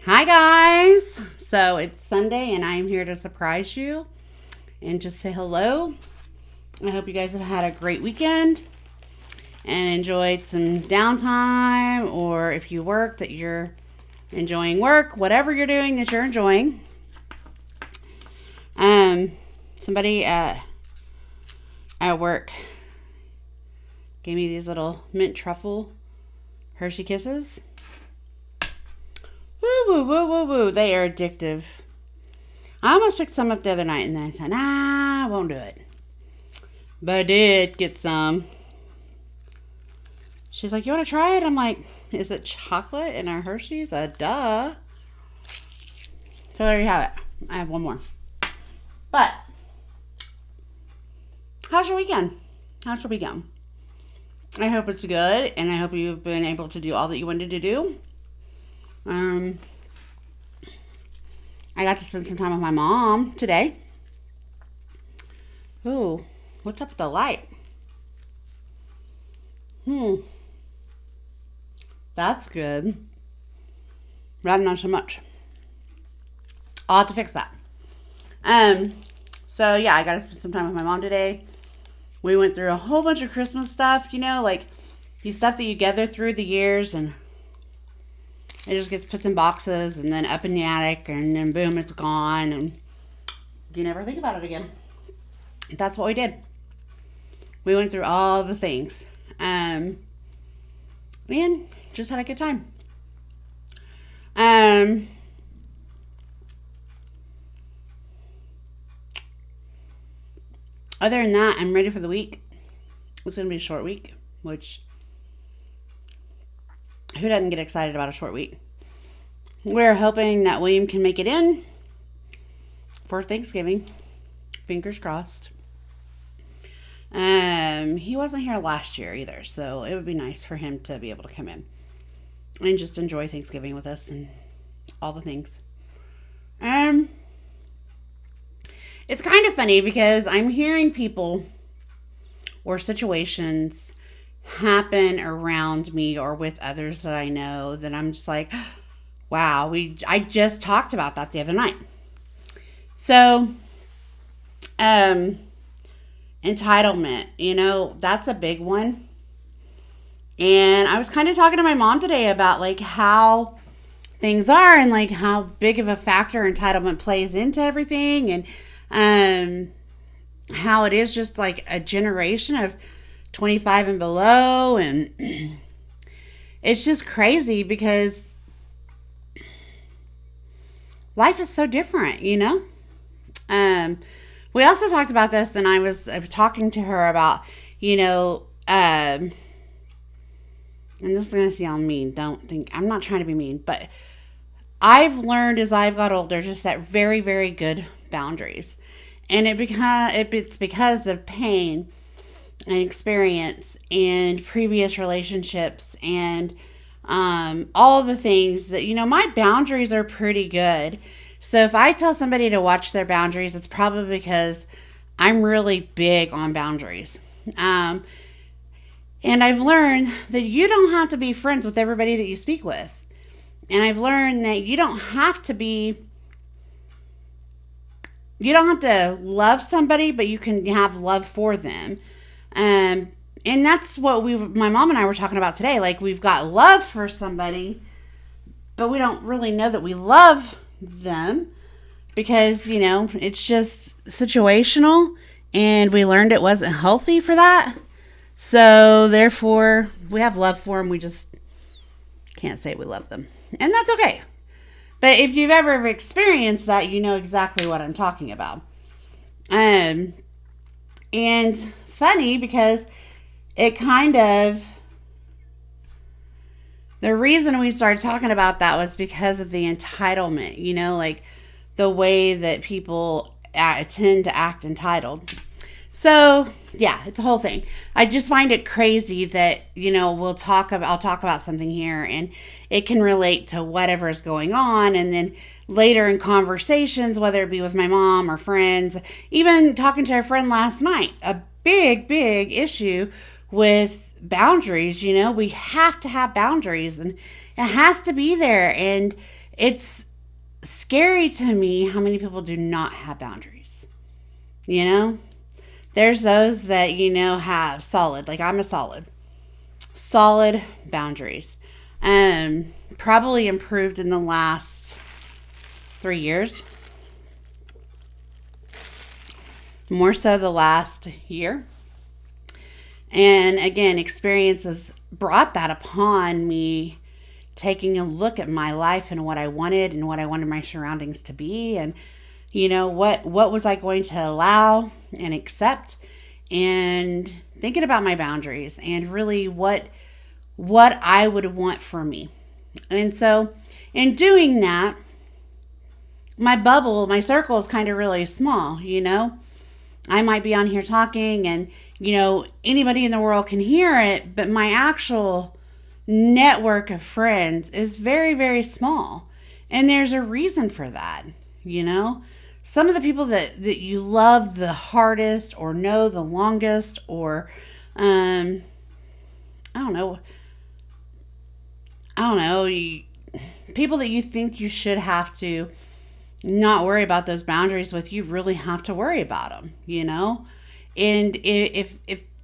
Hi, guys. So it's Sunday, and I'm here to surprise you and just say hello. I hope you guys have had a great weekend and enjoyed some downtime, or if you work, that you're enjoying work, whatever you're doing that you're enjoying. Um, Somebody at work gave me these little mint truffle Hershey Kisses. Woo, woo, woo, woo, woo. They are addictive. I almost picked some up the other night and then I said, nah, I won't do it. But I did get some. She's like, you want to try it? I'm like, is it chocolate and a Hershey's? Duh. So there you have it. I have one more. But, how's your weekend? How's your weekend? I hope it's good, and I hope you've been able to do all that you wanted to do. I got to spend some time with my mom today. Ooh, what's up with the light? That's good. But not so much. I'll have to fix that. So yeah, I got to spend some time with my mom today. We went through a whole bunch of Christmas stuff, like the stuff that you gather through the years, and it just gets put in boxes and then up in the attic, and then boom, it's gone, and you never think about it again. That's what we did. We went through all the things. And just had a good time. Other than that, I'm ready for the week. It's going to be a short week, which who doesn't get excited about a short week? We're hoping that William can make it in for Thanksgiving. Fingers crossed. He wasn't here last year either, so it would be nice for him to be able to come in and just enjoy Thanksgiving with us and all the things. It's kind of funny because I'm hearing people or situations happen around me or with others that I know that I'm just like, wow, I just talked about that the other night. So, entitlement, that's a big one. And I was kind of talking to my mom today about like how things are and like how big of a factor entitlement plays into everything, and how it is just like a generation of 25 and below, and it's just crazy because life is so different. We also talked about this, and I was talking to her about, and this is going to sound mean. Don't think, I'm not trying to be mean, but I've learned as I've got older just set very, very good boundaries. And it's because of pain and experience and previous relationships and all the things that, my boundaries are pretty good. So if I tell somebody to watch their boundaries, it's probably because I'm really big on boundaries. And I've learned that you don't have to be friends with everybody that you speak with. And I've learned that you don't have to love somebody, but you can have love for them. And that's what my mom and I were talking about today. Like, we've got love for somebody, but we don't really know that we love them because, it's just situational, and we learned it wasn't healthy for that. So therefore, we have love for them. We just can't say we love them. And that's okay. But if you've ever experienced that, you know exactly what I'm talking about. And funny because it kind of, the reason we started talking about that was because of the entitlement, like the way that people tend to act entitled. So yeah, it's a whole thing. I just find it crazy that, I'll talk about something here and it can relate to whatever is going on. And then later in conversations, whether it be with my mom or friends, even talking to a friend last night, a big, big issue with boundaries. We have to have boundaries, and It has to be there. And it's scary to me how many people do not have boundaries. You know, there's those that, have solid, like I'm a solid boundaries. Probably improved in the last 3 years, more so the last year. And again, experiences brought that upon me, taking a look at my life and what I wanted and what I wanted my surroundings to be, and what was I going to allow and accept, and thinking about my boundaries and really what I would want for me. And so in doing that, my circle is kind of really small. I might be on here talking and, anybody in the world can hear it, but my actual network of friends is very, very small. And there's a reason for that, Some of the people that you love the hardest or know the longest, or, I don't know, people that you think you should have to not worry about those boundaries with, you really have to worry about them, And if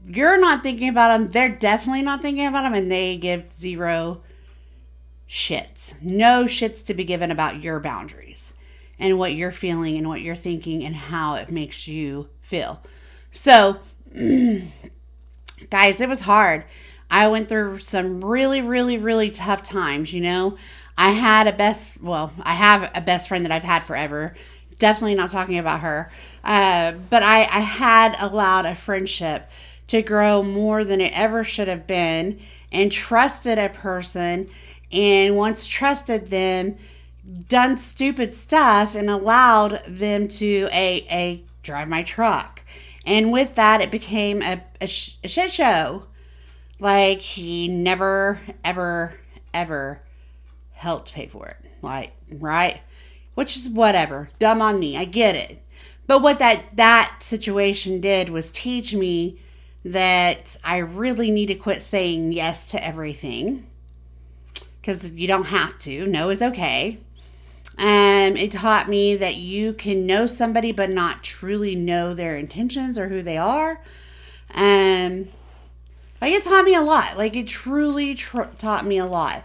you're not thinking about them, they're definitely not thinking about them, and they give zero shits. No shits to be given about your boundaries and what you're feeling and what you're thinking and how it makes you feel. So, guys, it was hard. I went through some really, really, really tough times, I have a best friend that I've had forever. Definitely not talking about her. But I had allowed a friendship to grow more than it ever should have been, and trusted a person, and once trusted them, done stupid stuff and allowed them to drive my truck. And with that, it became a shit show. Like, he never, ever, ever helped pay for it. Like, right? Which is whatever. Dumb on me. I get it. But what that situation did was teach me that I really need to quit saying yes to everything. Because you don't have to. No is okay. It taught me that you can know somebody but not truly know their intentions or who they are. Like, it taught me a lot. Like, it truly taught me a lot.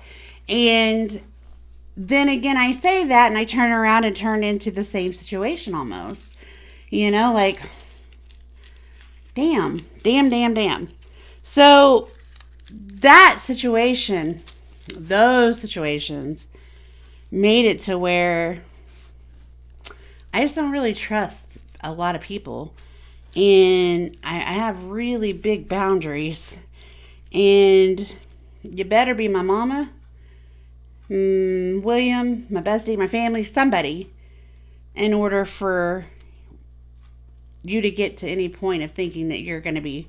And then again, I say that and I turn around and turn into the same situation almost. Like, damn. So that situation, those situations made it to where I just don't really trust a lot of people. And I have really big boundaries. And you better be my mama, William, my bestie, my family, somebody, in order for you to get to any point of thinking that you're going to be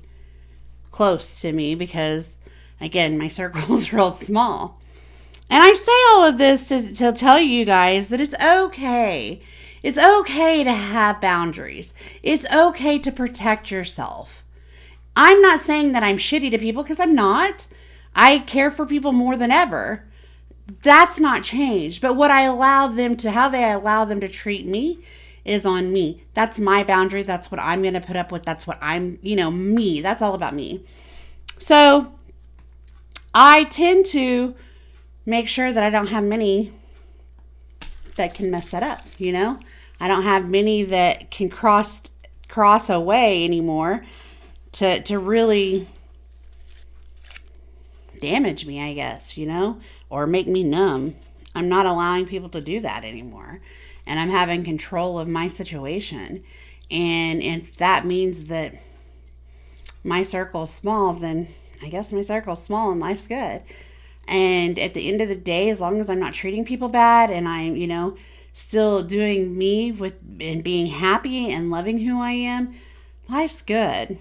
close to me, because, again, my circle's real small. And I say all of this to tell you guys that it's okay. It's okay to have boundaries. It's okay to protect yourself. I'm not saying that I'm shitty to people, because I'm not. I care for people more than ever. That's not changed. But what I allow them to, how they allow them to treat me is on me. That's my boundary. That's what I'm going to put up with. That's what I'm, me. That's all about me. So I tend to make sure that I don't have many that can mess that up, I don't have many that can cross away anymore to really damage me, I guess, or make me numb. I'm not allowing people to do that anymore. And I'm having control of my situation. And if that means that my circle is small, then I guess my circle is small and life's good. And at the end of the day, as long as I'm not treating people bad and I'm, still doing me and being happy and loving who I am, life's good,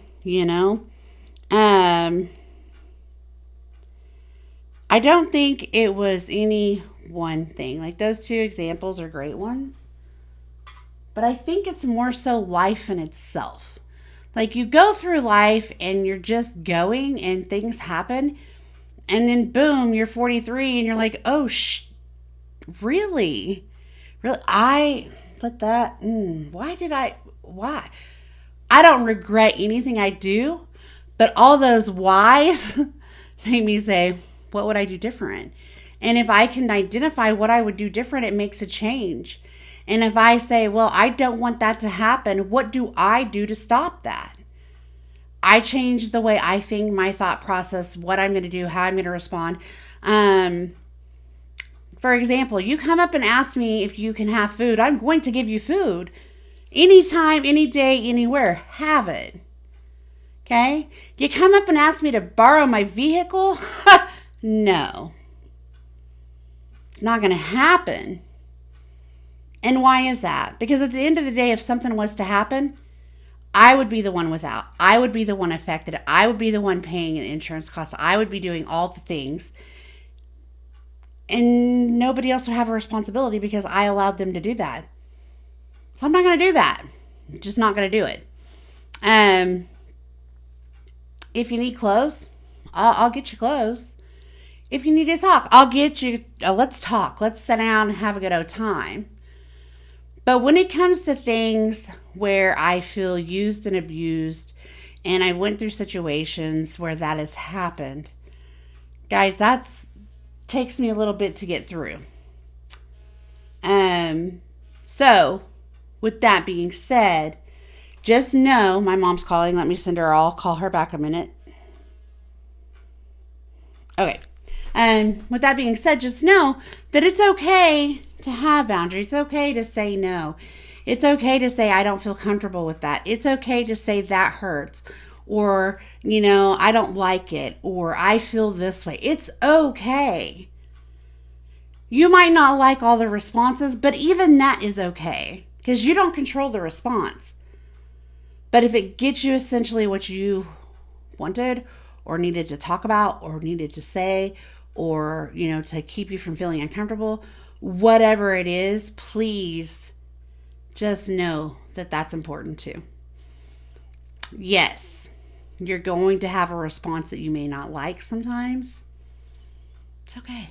I don't think it was any one thing. Like, those two examples are great ones. But I think it's more so life in itself. Like, you go through life and you're just going and things happen. And then boom, you're 43 and you're like, oh, really? Really? I let that, why? I don't regret anything I do, but all those whys made me say, what would I do different? And if I can identify what I would do different, it makes a change. And if I say, well, I don't want that to happen, what do I do to stop that? I change the way I think, my thought process, what I'm going to do, how I'm going to respond. For example, you come up and ask me if you can have food. I'm going to give you food. Anytime, any day, anywhere. Have it. Okay? You come up and ask me to borrow my vehicle? No. It's not going to happen. And why is that? Because at the end of the day, if something was to happen, I would be the one without. I would be the one affected. I would be the one paying the insurance costs. I would be doing all the things. And nobody else would have a responsibility because I allowed them to do that. So I'm not going to do that. I'm just not going to do it. If you need clothes, I'll get you clothes. If you need to talk, I'll get you. Let's talk. Let's sit down and have a good old time. But when it comes to things where I feel used and abused, and I went through situations where that has happened, guys, that's takes me a little bit to get through. So with that being said, just know my mom's calling. Let me send her. I'll call her back a minute. Okay. With that being said, just know that it's okay to have boundaries. It's okay to say no. It's okay to say I don't feel comfortable with that. It's okay to say that hurts, or I don't like it, or I feel this way. It's okay. You might not like all the responses, but even that is okay because you don't control the response. But if it gets you essentially what you wanted or needed to talk about or needed to say, or to keep you from feeling uncomfortable, whatever it is, please just know that that's important too. Yes, you're going to have a response that you may not like sometimes. It's okay.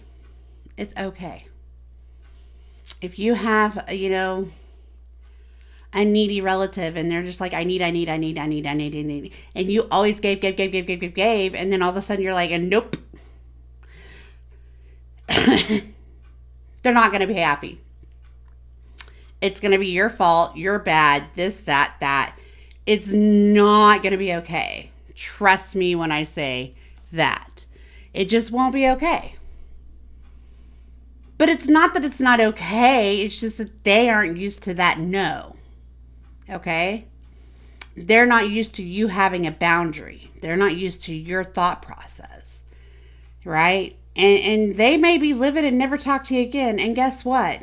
It's okay. If you have, a needy relative and they're just like, I need, and you always gave, and then all of a sudden you're like, and nope. They're not going to be happy. It's going to be your fault. You're bad. This, that. It's not going to be okay. Trust me when I say that. It just won't be okay. But it's not that it's not okay. It's just that they aren't used to that no. Okay? They're not used to you having a boundary. They're not used to your thought process. Right? And they may be livid and never talk to you again. And guess what?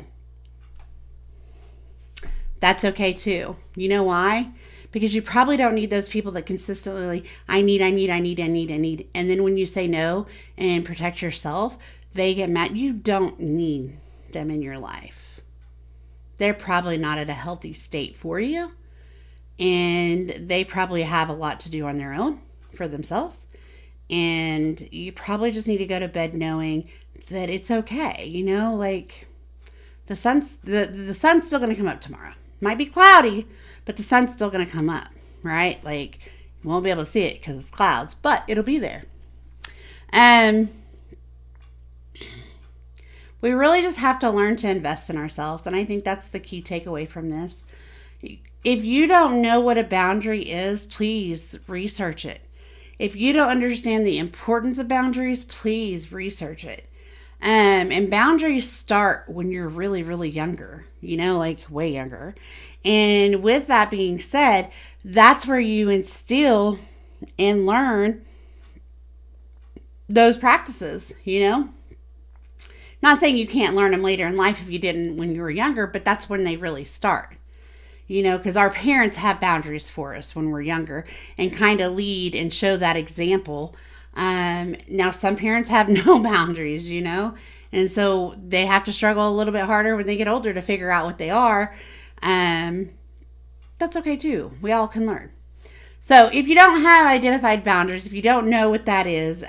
That's okay too. You know why? Because you probably don't need those people that consistently, I need. And then when you say no and protect yourself, they get mad. You don't need them in your life. They're probably not at a healthy state for you. And they probably have a lot to do on their own for themselves. And you probably just need to go to bed knowing that it's okay. Like the sun's still going to come up tomorrow. Might be cloudy, but the sun's still going to come up, right? Like you won't be able to see it because it's clouds, but it'll be there. We really just have to learn to invest in ourselves. And I think that's the key takeaway from this. If you don't know what a boundary is, please research it. If you don't understand the importance of boundaries, please research it. And boundaries start when you're really, really younger, like way younger. And with that being said, that's where you instill and learn those practices, Not saying you can't learn them later in life if you didn't when you were younger, but that's when they really start. Because our parents have boundaries for us when we're younger and kind of lead and show that example. Now, some parents have no boundaries, and so they have to struggle a little bit harder when they get older to figure out what they are. That's okay too. We all can learn. So if you don't have identified boundaries, if you don't know what that is,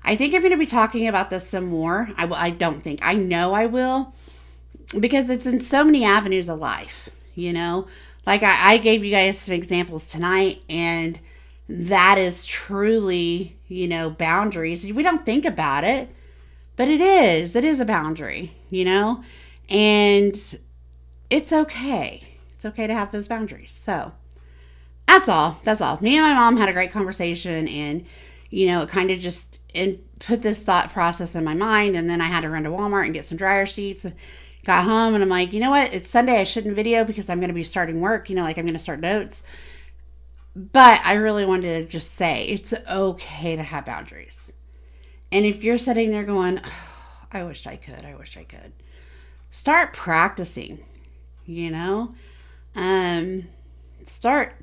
I think I'm going to be talking about this some more. I don't think. I know I will, because it's in so many avenues of life, you know? Like I gave you guys some examples tonight, and that is truly, boundaries. We don't think about it, but it is. It is a boundary, And it's okay. It's okay to have those boundaries. So that's all. That's all. Me and my mom had a great conversation, and, it kind of just put this thought process in my mind. And then I had to run to Walmart and get some dryer sheets. Got home and I'm like, you know what? It's Sunday. I shouldn't video because I'm going to be starting work, like I'm going to start notes. But I really wanted to just say it's okay to have boundaries. And if you're sitting there going, oh, I wish I could, start practicing, you know? Start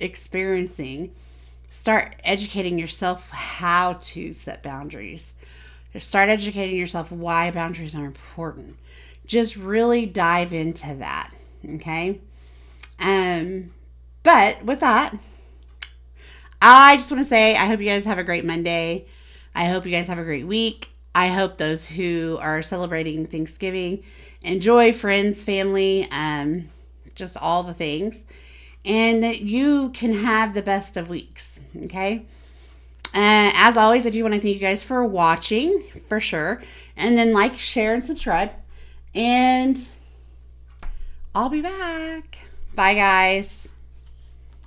experiencing, start educating yourself how to set boundaries. Start educating yourself why boundaries are important. Just really dive into that, okay? But with that, I just want to say I hope you guys have a great Monday. I hope you guys have a great week. I hope those who are celebrating Thanksgiving enjoy friends, family, just all the things, and that you can have the best of weeks, okay? As always, I do want to thank you guys for watching, for sure. And then like, share, and subscribe. And I'll be back. Bye, guys.